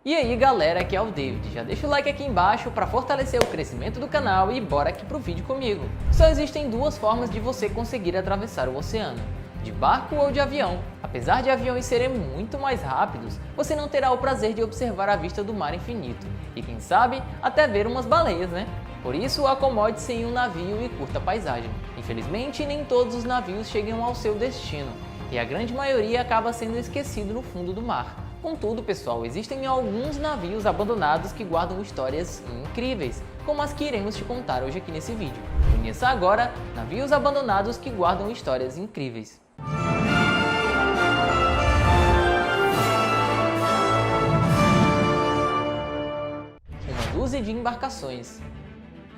E aí galera, aqui é o David, já deixa o like aqui embaixo para fortalecer o crescimento do canal e bora aqui pro vídeo comigo. Só existem duas formas de você conseguir atravessar o oceano, de barco ou de avião. Apesar de aviões serem muito mais rápidos, você não terá o prazer de observar a vista do mar infinito e quem sabe até ver umas baleias, né? Por isso acomode-se em um navio e curta a paisagem. Infelizmente nem todos os navios chegam ao seu destino e a grande maioria acaba sendo esquecido no fundo do mar. Contudo, pessoal, existem alguns navios abandonados que guardam histórias incríveis, como as que iremos te contar hoje aqui nesse vídeo. Conheça agora navios abandonados que guardam histórias incríveis. Uma dúzia de embarcações.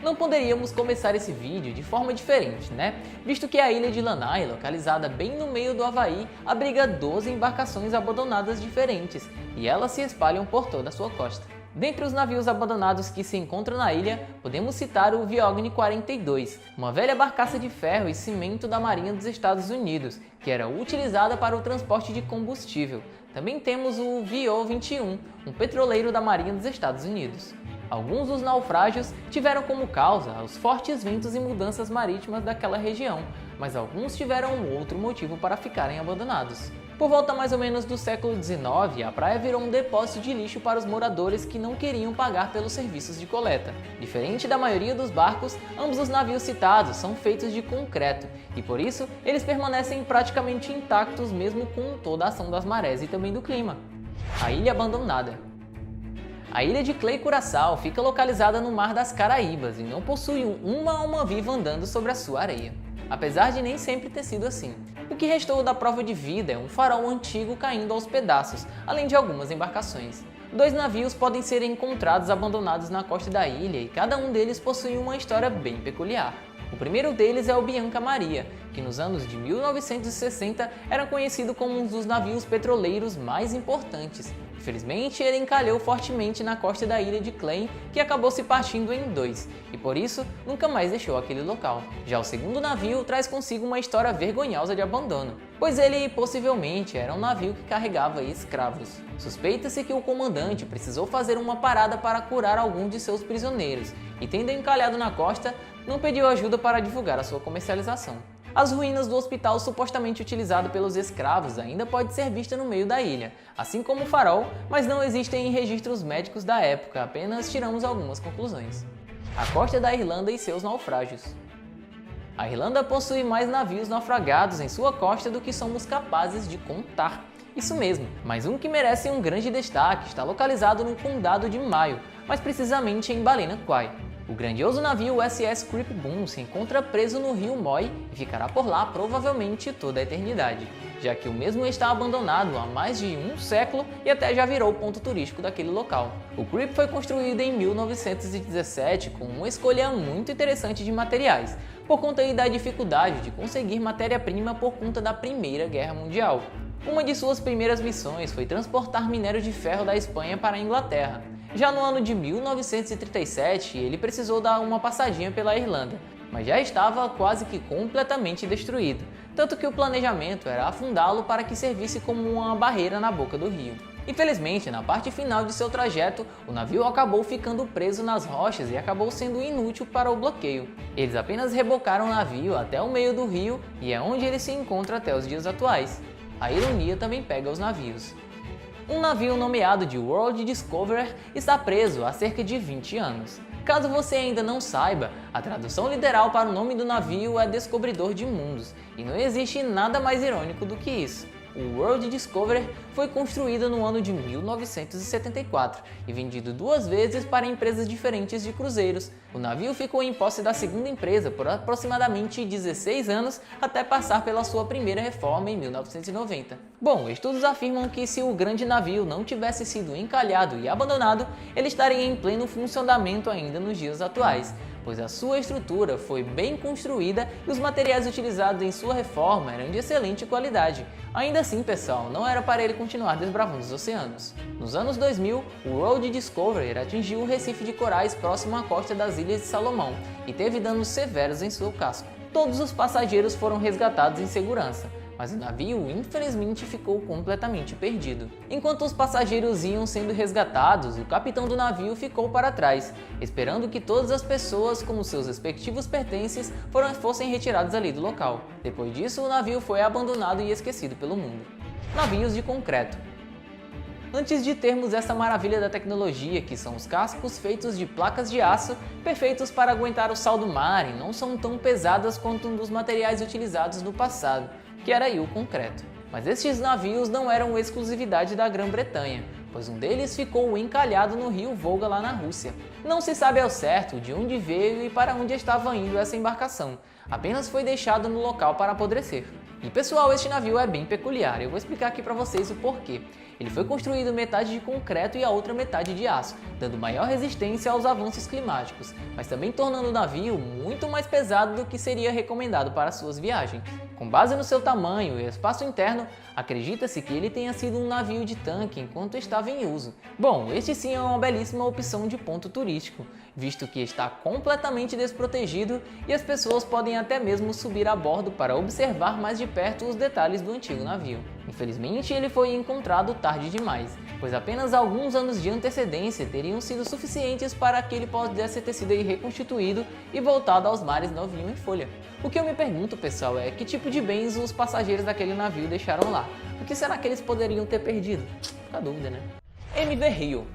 Não poderíamos começar esse vídeo de forma diferente, né? Visto que a ilha de Lanai, localizada bem no meio do Havaí, abriga 12 embarcações abandonadas diferentes e elas se espalham por toda a sua costa. Dentre os navios abandonados que se encontram na ilha, podemos citar o Viogni 42, uma velha barcaça de ferro e cimento da Marinha dos Estados Unidos, que era utilizada para o transporte de combustível. Também temos o Vio 21, um petroleiro da Marinha dos Estados Unidos. Alguns dos naufrágios tiveram como causa os fortes ventos e mudanças marítimas daquela região, mas alguns tiveram outro motivo para ficarem abandonados. Por volta mais ou menos do século XIX, a praia virou um depósito de lixo para os moradores que não queriam pagar pelos serviços de coleta. Diferente da maioria dos barcos, ambos os navios citados são feitos de concreto e por isso eles permanecem praticamente intactos mesmo com toda a ação das marés e também do clima. A Ilha Abandonada. A ilha de Clay Curaçao fica localizada no Mar das Caraíbas e não possui uma alma viva andando sobre a sua areia, apesar de nem sempre ter sido assim. O que restou da prova de vida é um farol antigo caindo aos pedaços, além de algumas embarcações. 2 navios podem ser encontrados abandonados na costa da ilha e cada um deles possui uma história bem peculiar. O primeiro deles é o Bianca Maria, que nos anos de 1960 era conhecido como um dos navios petroleiros mais importantes. Infelizmente, ele encalhou fortemente na costa da ilha de Clay, que acabou se partindo em 2, e por isso nunca mais deixou aquele local. Já o segundo navio traz consigo uma história vergonhosa de abandono, pois ele possivelmente era um navio que carregava escravos. Suspeita-se que o comandante precisou fazer uma parada para curar alguns de seus prisioneiros, e tendo encalhado na costa, não pediu ajuda para divulgar a sua comercialização. As ruínas do hospital supostamente utilizado pelos escravos ainda pode ser vista no meio da ilha, assim como o farol, mas não existem registros médicos da época, apenas tiramos algumas conclusões. A costa da Irlanda e seus naufrágios. A Irlanda possui mais navios naufragados em sua costa do que somos capazes de contar. Isso mesmo, mas um que merece um grande destaque está localizado no condado de Mayo, mais precisamente em Ballinaquai. O grandioso navio USS Cripboom se encontra preso no rio Moy e ficará por lá provavelmente toda a eternidade, já que o mesmo está abandonado há mais de um século e até já virou ponto turístico daquele local. O Crip foi construído em 1917 com uma escolha muito interessante de materiais, por conta aí da dificuldade de conseguir matéria-prima por conta da Primeira Guerra Mundial. Uma de suas primeiras missões foi transportar minério de ferro da Espanha para a Inglaterra. Já no ano de 1937, ele precisou dar uma passadinha pela Irlanda, mas já estava quase que completamente destruído, tanto que o planejamento era afundá-lo para que servisse como uma barreira na boca do rio. Infelizmente, na parte final de seu trajeto, o navio acabou ficando preso nas rochas e acabou sendo inútil para o bloqueio. Eles apenas rebocaram o navio até o meio do rio e é onde ele se encontra até os dias atuais. A ironia também pega os navios. Um navio nomeado de World Discoverer está preso há cerca de 20 anos. Caso você ainda não saiba, a tradução literal para o nome do navio é Descobridor de Mundos, e não existe nada mais irônico do que isso. O World Discoverer foi construído no ano de 1974 e vendido 2 vezes para empresas diferentes de cruzeiros. O navio ficou em posse da segunda empresa por aproximadamente 16 anos até passar pela sua primeira reforma em 1990. Bom, estudos afirmam que se o grande navio não tivesse sido encalhado e abandonado, ele estaria em pleno funcionamento ainda nos dias atuais, pois a sua estrutura foi bem construída e os materiais utilizados em sua reforma eram de excelente qualidade. Ainda assim, pessoal, não era para ele continuar desbravando os oceanos. Nos anos 2000, o World Discoverer atingiu o recife de corais próximo à costa das Ilhas de Salomão e teve danos severos em seu casco. Todos os passageiros foram resgatados em segurança, mas o navio infelizmente ficou completamente perdido. Enquanto os passageiros iam sendo resgatados, o capitão do navio ficou para trás, esperando que todas as pessoas com seus respectivos pertences fossem retirados ali do local. Depois disso, o navio foi abandonado e esquecido pelo mundo. Navios de concreto. Antes de termos essa maravilha da tecnologia, que são os cascos feitos de placas de aço, perfeitos para aguentar o sal do mar e não são tão pesadas quanto um dos materiais utilizados no passado, que era aí o concreto. Mas estes navios não eram exclusividade da Grã-Bretanha, pois um deles ficou encalhado no rio Volga lá na Rússia. Não se sabe ao certo de onde veio e para onde estava indo essa embarcação, apenas foi deixado no local para apodrecer. E pessoal, este navio é bem peculiar, eu vou explicar aqui para vocês o porquê. Ele foi construído metade de concreto e a outra metade de aço, dando maior resistência aos avanços climáticos, mas também tornando o navio muito mais pesado do que seria recomendado para suas viagens. Com base no seu tamanho e espaço interno, acredita-se que ele tenha sido um navio de tanque enquanto estava em uso. Bom, este sim é uma belíssima opção de ponto turístico, visto que está completamente desprotegido e as pessoas podem até mesmo subir a bordo para observar mais de perto os detalhes do antigo navio. Infelizmente, ele foi encontrado tarde demais, pois apenas alguns anos de antecedência teriam sido suficientes para que ele pudesse ter sido reconstituído e voltado aos mares novinho em folha. O que eu me pergunto, pessoal, é que tipo de bens os passageiros daquele navio deixaram lá? O que será que eles poderiam ter perdido? Fica a dúvida, né? MV Rio.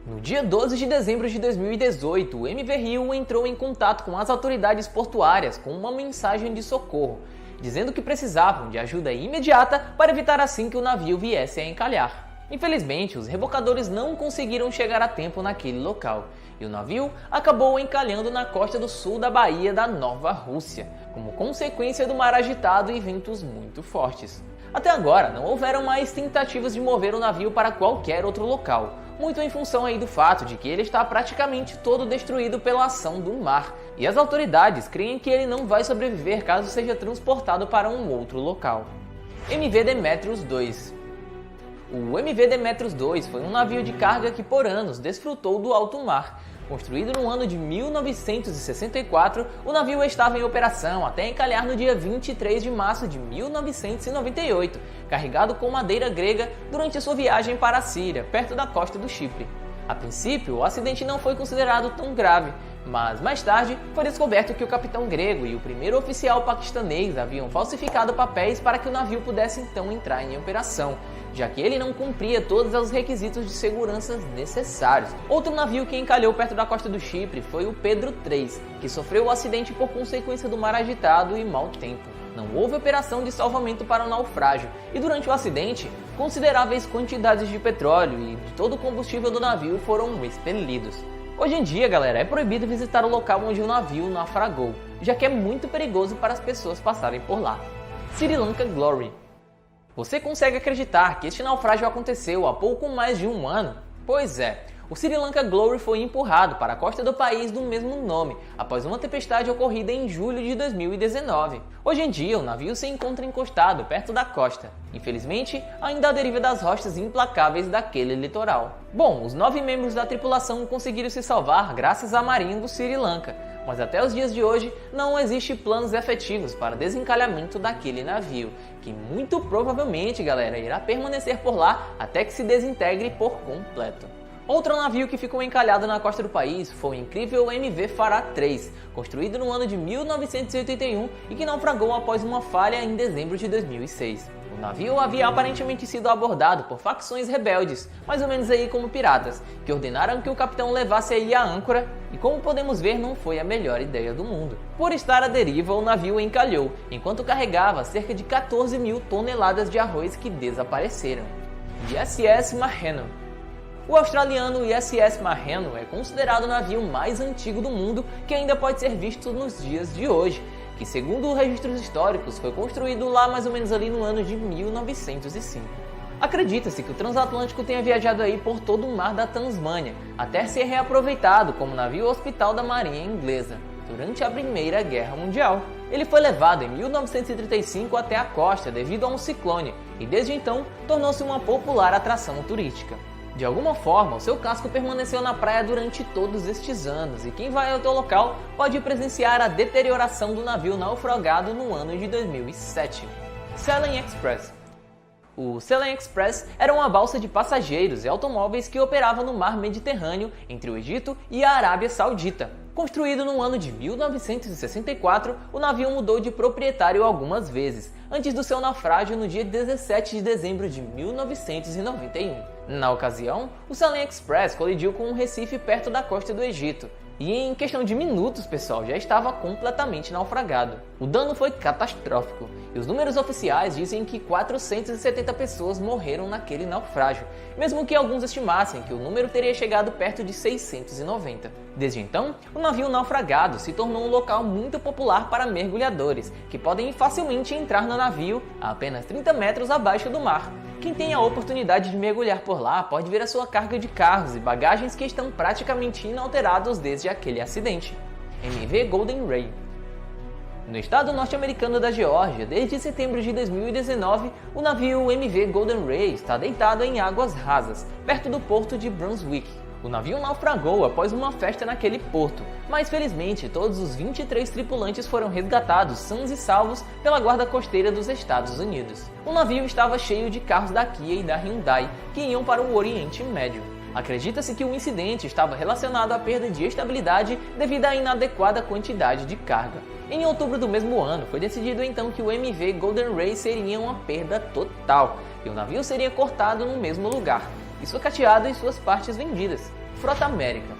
No dia 12 de dezembro de 2018, o MV Rio entrou em contato com as autoridades portuárias com uma mensagem de socorro, dizendo que precisavam de ajuda imediata para evitar assim que o navio viesse a encalhar. Infelizmente, os rebocadores não conseguiram chegar a tempo naquele local, e o navio acabou encalhando na costa do sul da Baía da Nova Rússia, como consequência do mar agitado e ventos muito fortes. Até agora, não houveram mais tentativas de mover o navio para qualquer outro local, muito em função aí do fato de que ele está praticamente todo destruído pela ação do mar, e as autoridades creem que ele não vai sobreviver caso seja transportado para um outro local. MV Demetrius II. O MV Demetrius II foi um navio de carga que por anos desfrutou do alto mar. Construído no ano de 1964, o navio estava em operação até encalhar no dia 23 de março de 1998, carregado com madeira grega durante sua viagem para a Síria, perto da costa do Chipre. A princípio, o acidente não foi considerado tão grave, mas mais tarde foi descoberto que o capitão grego e o primeiro oficial paquistanês haviam falsificado papéis para que o navio pudesse então entrar em operação, já que ele não cumpria todos os requisitos de segurança necessários. Outro navio que encalhou perto da costa do Chipre foi o Pedro III, que sofreu o acidente por consequência do mar agitado e mau tempo. Não houve operação de salvamento para o naufrágio, e durante o acidente, consideráveis quantidades de petróleo e de todo o combustível do navio foram expelidos. Hoje em dia, galera, é proibido visitar o local onde o navio naufragou, já que é muito perigoso para as pessoas passarem por lá. Sri Lanka Glory. Você consegue acreditar que este naufrágio aconteceu há pouco mais de um ano? Pois é, o Sri Lanka Glory foi empurrado para a costa do país do mesmo nome, após uma tempestade ocorrida em julho de 2019. Hoje em dia, o navio se encontra encostado perto da costa, infelizmente, ainda à deriva das rochas implacáveis daquele litoral. Bom, os 9 membros da tripulação conseguiram se salvar graças à marinha do Sri Lanka, mas até os dias de hoje não existe planos efetivos para desencalhamento daquele navio, que muito provavelmente, galera, irá permanecer por lá até que se desintegre por completo. Outro navio que ficou encalhado na costa do país foi o incrível MV Farah III, construído no ano de 1981 e que naufragou após uma falha em dezembro de 2006. O navio havia aparentemente sido abordado por facções rebeldes, mais ou menos aí como piratas, que ordenaram que o capitão levasse aí a âncora e, como podemos ver, não foi a melhor ideia do mundo. Por estar à deriva, o navio encalhou, enquanto carregava cerca de 14 mil toneladas de arroz que desapareceram. ISS Marreno. O australiano ISS Marreno é considerado o navio mais antigo do mundo que ainda pode ser visto nos dias de hoje, que segundo registros históricos foi construído lá mais ou menos ali no ano de 1905. Acredita-se que o transatlântico tenha viajado aí por todo o mar da Tasmânia, até ser reaproveitado como navio hospital da marinha inglesa, durante a Primeira Guerra Mundial. Ele foi levado em 1935 até a costa devido a um ciclone, e desde então tornou-se uma popular atração turística. De alguma forma, o seu casco permaneceu na praia durante todos estes anos, e quem vai ao local pode presenciar a deterioração do navio naufragado no ano de 2007. Sailing Express. O Sailing Express era uma balsa de passageiros e automóveis que operava no mar Mediterrâneo entre o Egito e a Arábia Saudita. Construído no ano de 1964, o navio mudou de proprietário algumas vezes, antes do seu naufrágio no dia 17 de dezembro de 1991. Na ocasião, o Sailing Express colidiu com um recife perto da costa do Egito, e em questão de minutos, pessoal, já estava completamente naufragado. O dano foi catastrófico, e os números oficiais dizem que 470 pessoas morreram naquele naufrágio, mesmo que alguns estimassem que o número teria chegado perto de 690. Desde então, o navio naufragado se tornou um local muito popular para mergulhadores, que podem facilmente entrar no navio a apenas 30 metros abaixo do mar. Quem tem a oportunidade de mergulhar por lá pode ver a sua carga de carros e bagagens que estão praticamente inalterados desde aquele acidente. MV Golden Ray. No estado norte-americano da Geórgia, desde setembro de 2019, o navio MV Golden Ray está deitado em águas rasas, perto do porto de Brunswick. O navio naufragou após uma festa naquele porto, mas felizmente todos os 23 tripulantes foram resgatados sãos e salvos pela Guarda Costeira dos Estados Unidos. O navio estava cheio de carros da Kia e da Hyundai que iam para o Oriente Médio. Acredita-se que o incidente estava relacionado à perda de estabilidade devido à inadequada quantidade de carga. Em outubro do mesmo ano, foi decidido então que o MV Golden Ray seria uma perda total e o navio seria cortado no mesmo lugar e sucateado e suas partes vendidas. Frota América.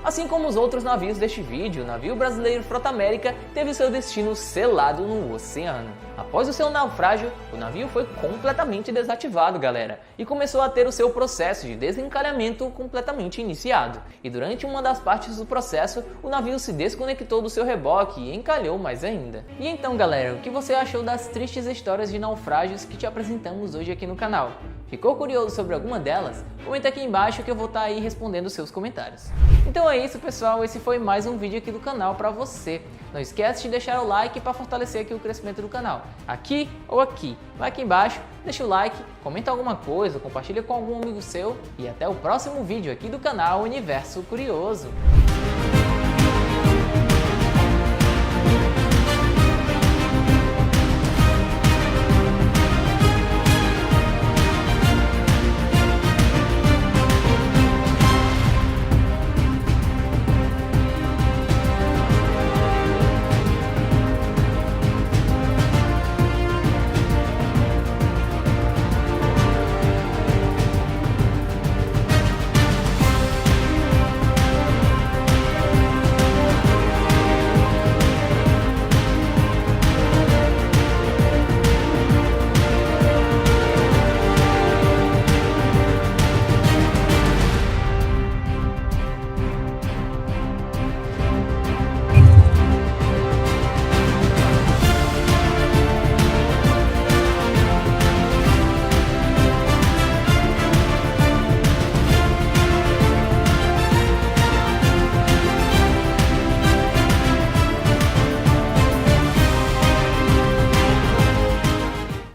Assim como os outros navios deste vídeo, o navio brasileiro Frota América teve seu destino selado no oceano. Após o seu naufrágio, o navio foi completamente desativado, galera, e começou a ter o seu processo de desencalhamento completamente iniciado. E durante uma das partes do processo, o navio se desconectou do seu reboque e encalhou mais ainda. E então, galera, o que você achou das tristes histórias de naufrágios que te apresentamos hoje aqui no canal? Ficou curioso sobre alguma delas? Comenta aqui embaixo que eu vou estar aí respondendo seus comentários. Então é isso, pessoal, esse foi mais um vídeo aqui do canal para você. Não esquece de deixar o like para fortalecer aqui o crescimento do canal, aqui ou aqui. Vai aqui embaixo, deixa o like, comenta alguma coisa, compartilha com algum amigo seu e até o próximo vídeo aqui do canal Universo Curioso.